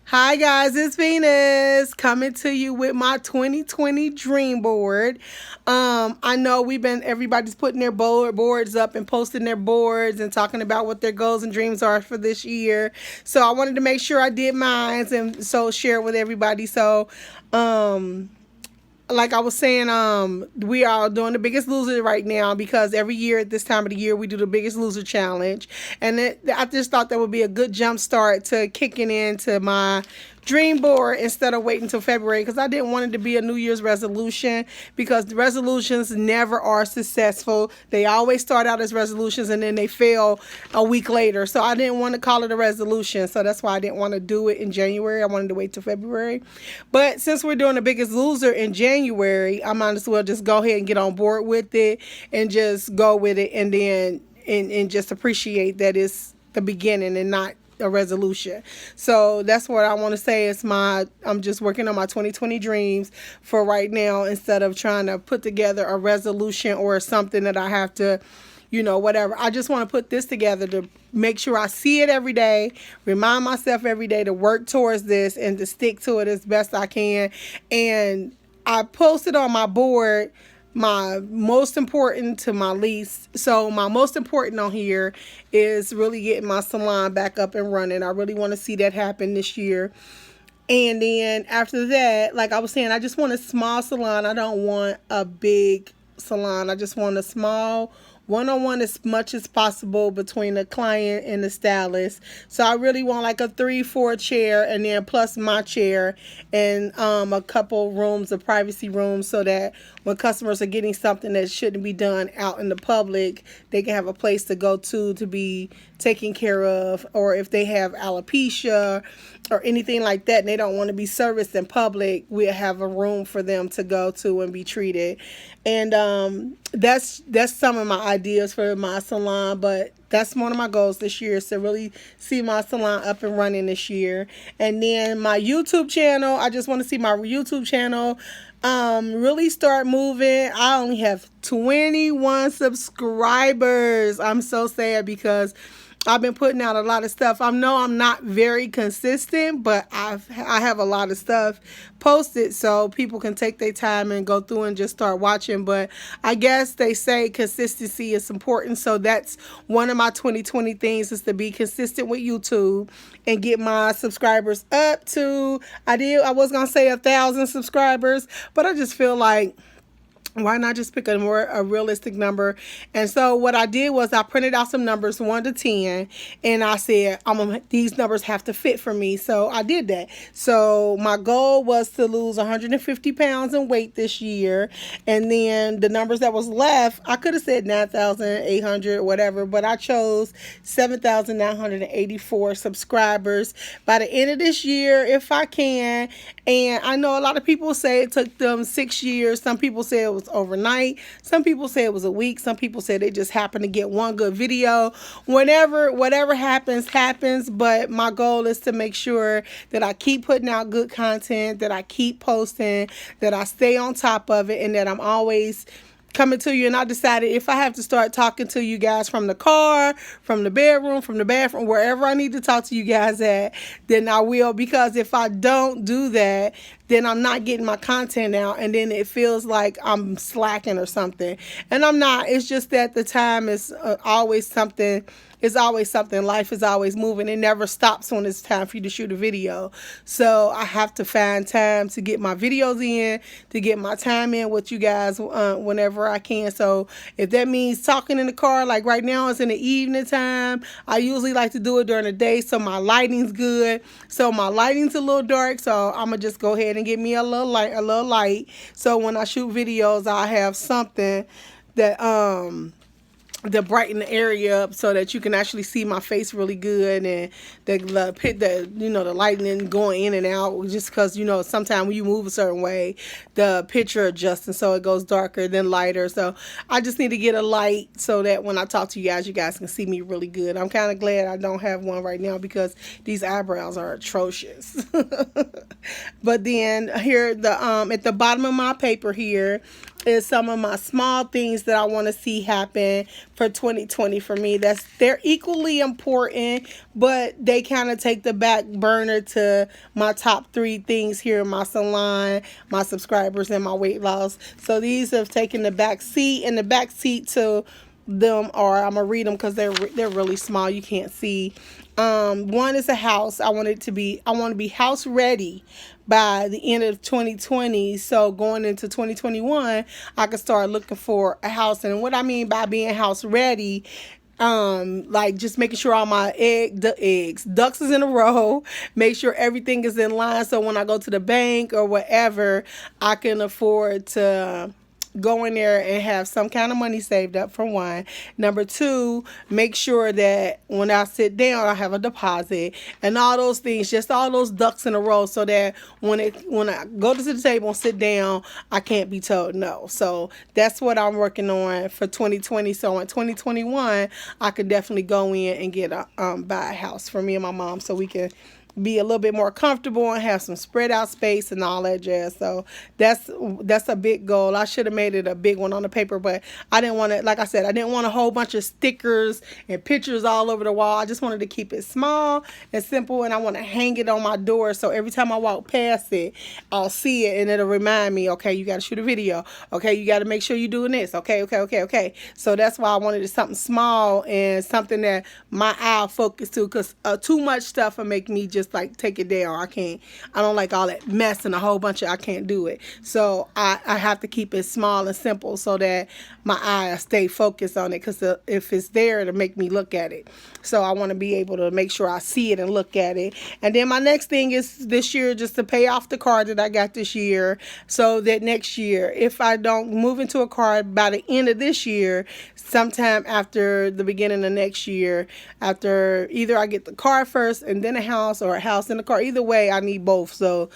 Hi guys, it's Venus coming to you with my 2020 dream board. I know everybody's putting their boards up and posting their boards and talking about what their goals and dreams are for this year. So I wanted to make sure I did mine and so share it with everybody. Um, like I was saying, we are doing the Biggest Loser right now because every year at this time of the year we do the Biggest Loser challenge, and I just thought that would be a good jump start to kicking into my dream board instead of waiting until February because I didn't want it to be a New Year's resolution because the resolutions never are successful. They always start out as resolutions and then they fail a week later. So I didn't want to call it a resolution. So that's why I didn't want to do it in January. I wanted to wait till February. But since we're doing the Biggest Loser in January, I might as well just go ahead and get on board with it and just go with it and then and just appreciate that it's the beginning and not a resolution. So that's what I want to say is I'm just working on my 2020 dreams for right now instead of trying to put together a resolution or something that I have to, whatever. I just want to put this together to make sure I see it every day, remind myself every day to work towards this and to stick to it as best I can. And I posted on my board my most important to my least. So my most important on here is really getting my salon back up and running. I really want to see that happen this year. And then after that, like I was saying, I just want a small salon. I don't want a big salon. I just want a small one-on-one as much as possible between the client and the stylist. So I really want like a 3-4 chair and then plus my chair and a couple rooms of privacy rooms so that when customers are getting something that shouldn't be done out in the public, they can have a place to go to be taken care of. Or if they have alopecia or anything like that and they don't want to be serviced in public, we have a room for them to go to and be treated. And that's some of my ideas for my salon, but that's one of my goals this year is to really see my salon up and running this year. And then my YouTube channel, I just want to see my YouTube channel really start moving. I only have 21 subscribers. I'm so sad because I've been putting out a lot of stuff. I know I'm not very consistent, but I have a lot of stuff posted so people can take their time and go through and just start watching. But I guess they say consistency is important, so that's one of my 2020 things is to be consistent with YouTube and get my subscribers up to. I was gonna say 1,000 subscribers, but I just feel like why not just pick a realistic number? And so what I did was I printed out some numbers 1 to 10 and I said these numbers have to fit for me. So I did that. So my goal was to lose 150 pounds in weight this year, and then the numbers that was left, I could have said 9,800 whatever, but I chose 7,984 subscribers by the end of this year if I can. And I know a lot of people say it took them 6 years. Some people say it was overnight. Some people say it was a week. Some people say they just happened to get one good video. Whatever happens, happens. But my goal is to make sure that I keep putting out good content, that I keep posting, that I stay on top of it, and that I'm always coming to you. And I decided if I have to start talking to you guys from the car, from the bedroom, from the bathroom, wherever I need to talk to you guys at, then I will. Because if I don't do that, then I'm not getting my content out, and then it feels like I'm slacking or something. And I'm not. It's just that the time is always something. It's always something. Life is always moving. It never stops when it's time for you to shoot a video. So I have to find time to get my videos in, to get my time in with you guys whenever I can. So if that means talking in the car, like right now it's in the evening time. I usually like to do it during the day so my lighting's good. So my lighting's a little dark, so I'm going to just go ahead and get me a little light. So when I shoot videos, I have something that to brighten the area up so that you can actually see my face really good, and the lightning going in and out, just because sometimes when you move a certain way the picture adjusts and so it goes darker then lighter. So I just need to get a light so that when I talk to you guys can see me really good. I'm kind of glad I don't have one right now because these eyebrows are atrocious. But then here at the bottom of my paper here is some of my small things that I want to see happen for 2020 for me. They're equally important, but they kind of take the back burner to my top three things here in my salon, my subscribers, and my weight loss. So these have taken the back seat, and the back seat to them are, I'm gonna read them because they're really small. You can't see. One is a house. I want to be house ready by the end of 2020. So going into 2021, I can start looking for a house. And what I mean by being house ready, like just making sure all my ducks is in a row, make sure everything is in line, so when I go to the bank or whatever, I can afford to go in there and have some kind of money saved up, for one. Number two, make sure that when I sit down, I have a deposit and all those things, just all those ducks in a row, so that when I go to the table and sit down, I can't be told no. So that's what I'm working on for 2020. So in 2021, I could definitely go in and get buy a house for me and my mom, so we can be a little bit more comfortable and have some spread out space and all that jazz. So that's a big goal. I should have made it a big one on the paper, but I didn't want to, like I said, I didn't want a whole bunch of stickers and pictures all over the wall. I just wanted to keep it small and simple, and I want to hang it on my door, so every time I walk past it, I'll see it and it'll remind me, okay, you got to shoot a video. Okay, you got to make sure you're doing this. Okay. So that's why I wanted something small and something that my eye focus to, because too much stuff will make me just like take it down. I don't like all that mess and a whole bunch of, I can't do it. So I have to keep it small and simple so that my eye stay focused on it, because if it's there, it'll make me look at it. So I want to be able to make sure I see it and look at it. And then my next thing is this year just to pay off the car that I got this year, so that next year, if I don't move into a car by the end of this year, sometime after the beginning of next year, after either I get the car first and then a house, or a house and a car. Either way, I need both. So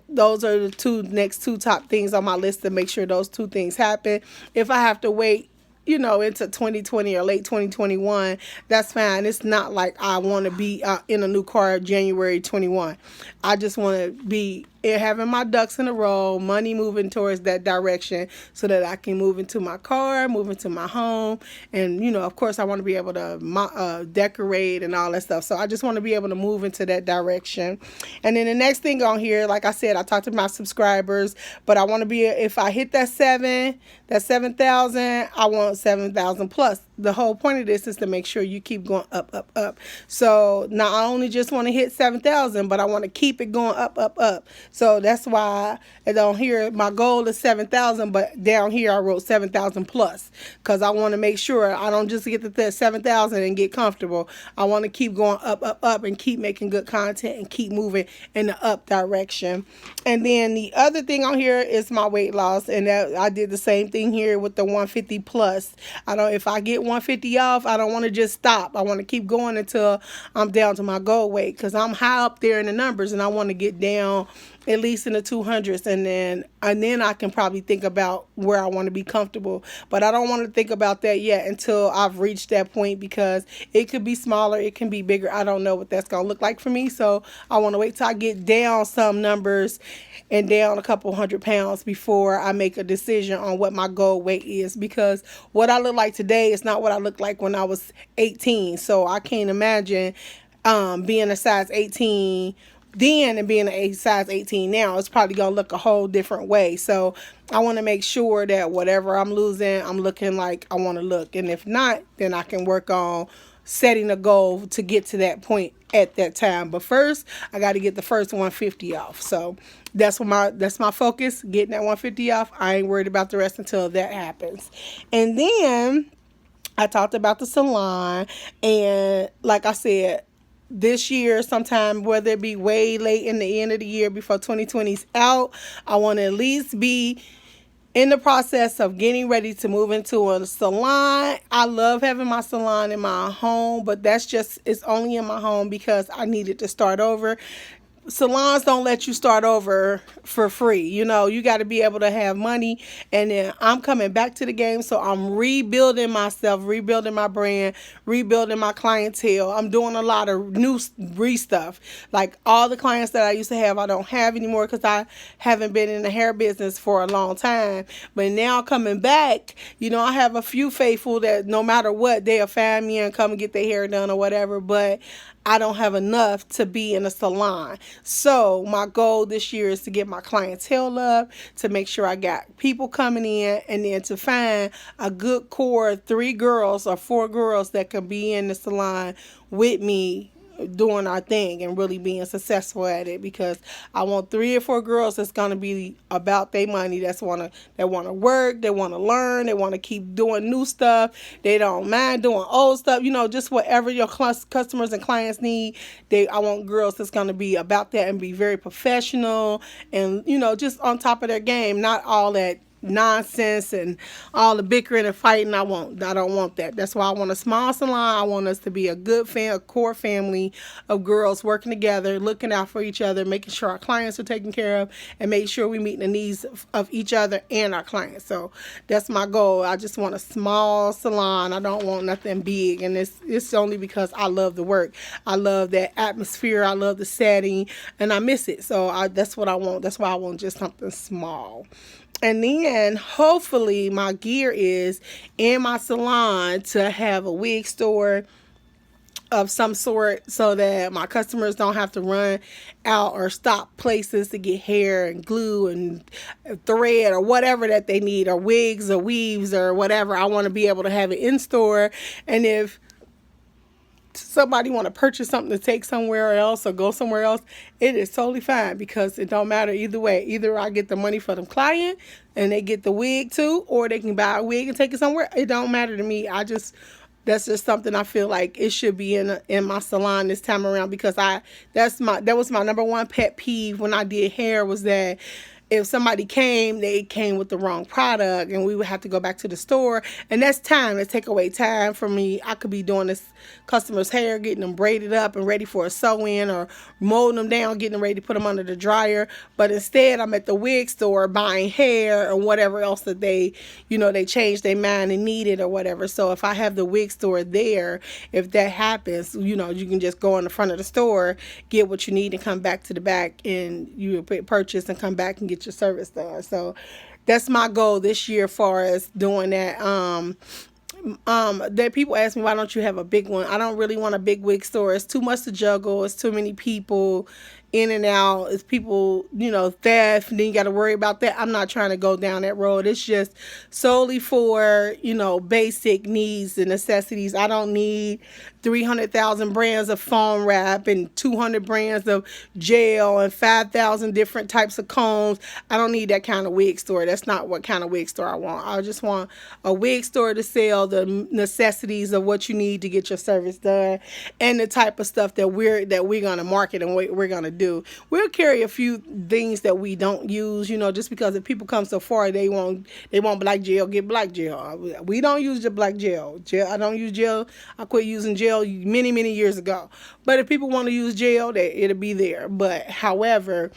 those are the next two top things on my list, to make sure those two things happen. If I have to wait, into 2020 or late 2021, that's fine. It's not like I want to be in a new car January 21. I just want to be having my ducks in a row, money moving towards that direction, so that I can move into my car, move into my home. And, of course, I want to be able to decorate and all that stuff. So I just want to be able to move into that direction. And then the next thing on here, like I said, I talked to my subscribers, but I want to be, if I hit that 7,000, I want 7,000 plus. The whole point of this is to make sure you keep going up, up, up. So now I only just want to hit 7,000, but I want to keep it going up, up, up. So that's why down here my goal is 7,000, but down here I wrote 7,000 plus, because I want to make sure I don't just get to that 7,000 and get comfortable. I want to keep going up, up, up, and keep making good content and keep moving in the up direction. And then the other thing on here is my weight loss, and that I did the same thing here with the 150 plus. If I get 150 off, I don't want to just stop. I want to keep going until I'm down to my goal weight, because I'm high up there in the numbers, and I want to get down at least in the 200s, and then I can probably think about where I want to be comfortable. But I don't want to think about that yet until I've reached that point, because it could be smaller, it can be bigger. I don't know what that's going to look like for me. So I want to wait till I get down some numbers and down a couple 100 pounds before I make a decision on what my goal weight is, because what I look like today is not what I looked like when I was 18. So I can't imagine being a size 18 then and being a size 18 now. It's probably going to look a whole different way. So I want to make sure that whatever I'm losing, I'm looking like I want to look. And if not, then I can work on setting a goal to get to that point at that time. But first, I got to get the first 150 off. So that's my focus, getting that 150 off. I ain't worried about the rest until that happens. And then I talked about the salon, and like I said, this year sometime, whether it be way late in the end of the year before 2020's out, I want to at least be in the process of getting ready to move into a salon. I love having my salon in my home, but it's only in my home because I needed to start over. salons don't let you start over for free. You got to be able to have money. And then I'm coming back to the game, so I'm rebuilding myself, rebuilding my brand, rebuilding my clientele. I'm doing a lot of new stuff. Like all the clients that I used to have, I don't have anymore because I haven't been in the hair business for a long time. But now coming back, I have a few faithful that no matter what, they'll find me and come and get their hair done or whatever. But I don't have enough to be in a salon. So my goal this year is to get my clientele up, to make sure I got people coming in, and then to find a good core 3 girls or 4 girls that can be in the salon with me doing our thing and really being successful at it, because I want 3 or 4 girls that's gonna be about their money, that wanna work, they wanna learn, they wanna keep doing new stuff, they don't mind doing old stuff, just whatever your customers and clients need. I want girls that's gonna be about that and be very professional and just on top of their game, not all that nonsense and all the bickering and fighting. I don't want that. That's why I want a small salon. I want us to be a core family of girls working together, looking out for each other, making sure our clients are taken care of, and make sure we meet the needs of each other and our clients. So that's my goal. I just want a small salon. I don't want nothing big, and it's only because I love the work. I love that atmosphere. I love the setting, and I miss it. So that's what I want. That's why I want just something small. And then hopefully my gear is in my salon to have a wig store of some sort, so that my customers don't have to run out or stop places to get hair and glue and thread or whatever that they need, or wigs or weaves or whatever. I want to be able to have it in store. And if somebody want to purchase something to take somewhere else or go somewhere else, it is totally fine, because it don't matter either way. Either I get the money for the client and they get the wig too, or they can buy a wig and take it somewhere. It don't matter to me. That's just something I feel like it should be in my salon this time around, because that was my number one pet peeve when I did hair, was that if somebody came, they came with the wrong product, and we would have to go back to the store, and that's time. It take away time for me. I could be doing this customer's hair, getting them braided up and ready for a sew-in, or molding them down, getting them ready to put them under the dryer. But instead, I'm at the wig store buying hair or whatever else that they changed their mind and needed or whatever. So if I have the wig store there, if that happens, you can just go in the front of the store, get what you need, and come back to the back, and you purchase and come back and get your service done. So that's my goal this year, as far as doing that. That people ask me, why don't you have a big one? I don't really want a big wig store. It's too much to juggle. It's too many people in and out. It's people, theft, and then you got to worry about that. I'm not trying to go down that road. It's just solely for, basic needs and necessities. I don't need 300,000 brands of foam wrap and 200 brands of gel and 5,000 different types of combs. I don't need that kind of wig store. That's not what kind of wig store I want. I just want a wig store to sell the necessities of what you need to get your service done, and the type of stuff that we're going to market and we're going to do. We'll carry a few things that we don't use, just because if people come so far, they want black gel, get black gel. We don't use the black gel. I don't use gel. I quit using gel many, many years ago. But if people want to use gel, it'll be there. But however,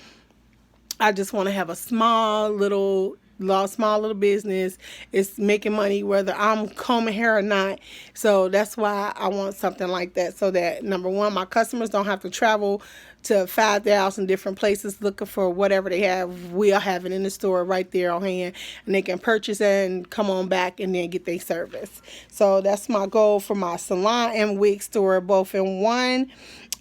I just want to have a small little business. It's making money whether I'm combing hair or not. So that's why I want something like that, so that, number one, my customers don't have to travel to 5,000 different places looking for whatever they have. We'll have it in the store right there on hand, and they can purchase it and come on back and then get their service. So that's my goal for my salon and wig store, both in one.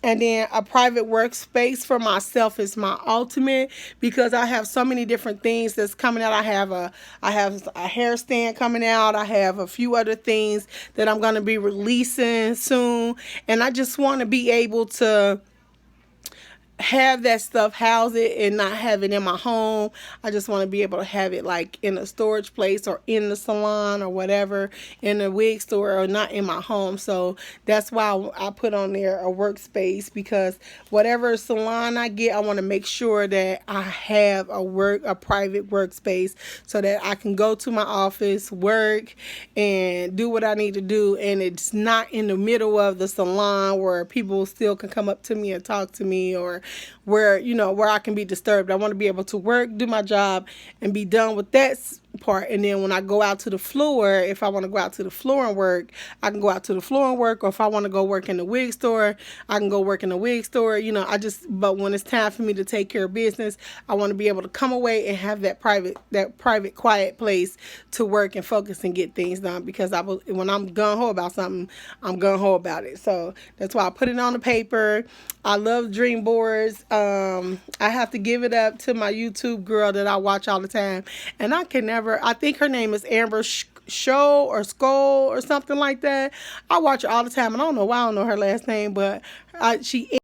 And then a private workspace for myself is my ultimate, because I have so many different things that's coming out. I have a hair stand coming out. I have a few other things that I'm going to be releasing soon. And I just want to be able to have that stuff, house it, and not have it in my home. I just want to be able to have it like in a storage place or in the salon or whatever, in a wig store, or not in my home. So that's why I put on there a workspace, because whatever salon I get, I want to make sure that I have a private workspace, so that I can go to my office, work, and do what I need to do, and it's not in the middle of the salon where people still can come up to me and talk to me, or where, where I can be disturbed. I want to be able to work, do my job, and be done with that part. And then when I go out to the floor, if I want to go out to the floor and work, I can go out to the floor and work. Or if I want to go work in the wig store, I can go work in the wig store. But when it's time for me to take care of business, I want to be able to come away and have that private, quiet place to work and focus and get things done. Because when I'm gung ho about something, I'm gung ho about it. So that's why I put it on the paper. I love dream boards. I have to give it up to my YouTube girl that I watch all the time, and I think her name is Amber Show or Skull or something like that. I watch her all the time, and I don't know why I don't know her last name, but she